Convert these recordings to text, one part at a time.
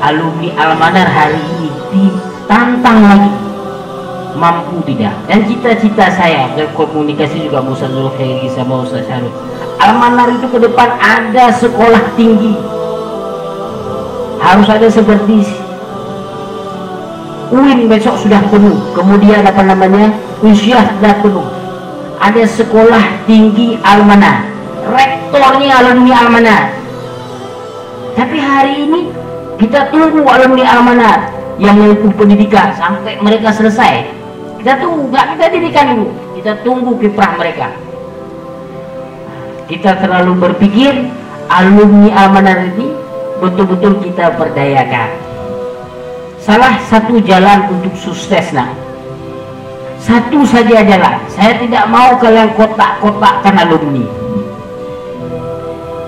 Alumni Al-Manar hari ini ditantang lagi, mampu tidak. Dan cita-cita saya berkomunikasi juga Ustaz Zulkhairi sama Ustaz Syarif, Al-Manar itu ke depan ada sekolah tinggi, harus ada seperti UIN besok sudah penuh, kemudian apa namanya Usyah sudah penuh, ada sekolah tinggi Al-Manar, rektornya alumni Al-Manar. Tapi hari ini kita tunggu alumni Al-Manar yang menempuh pendidikan sampai mereka selesai. Kita tunggu, nggak kita didikan dulu, kita tunggu kiprah mereka. Kita terlalu berpikir alumni Al-Manar ini betul-betul kita berdayakan. Salah satu jalan untuk sukses, nah, satu saja jalan. Saya tidak mau kalian kotak-kotakkan alumni,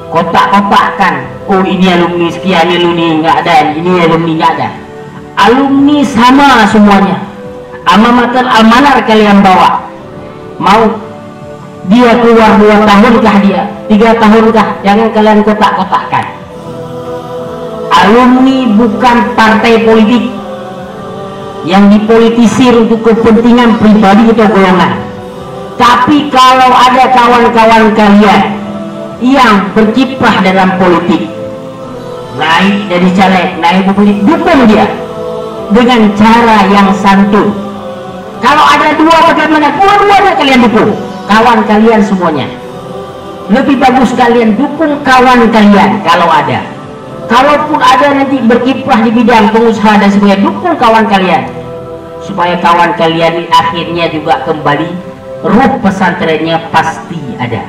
kotak-kotakkan. Oh ini alumni sekian, alumni nggak ada, ini alumni nggak ada. Alumni sama semuanya. Alma mater Al-Manar kalian bawa. Mau dia keluar 2 tahunkah dia, 3 tahunkah? Jangan kalian kotak-kotakkan. Alumni bukan partai politik yang dipolitisir untuk kepentingan pribadi atau golongan. Tapi kalau ada kawan-kawan kalian yang berkiprah dalam politik, naik dari caleg, naik politik, dukung dia dengan cara yang santun. Kalau ada 2 bagaimana, dua-duanya kalian dukung kawan kalian semuanya. Lebih bagus kalian dukung kawan kalian kalau ada. Kalaupun ada nanti berkiprah di bidang pengusaha dan sebagainya, dukung kawan kalian supaya kawan kalian akhirnya juga kembali ruh pesantrennya pasti ada.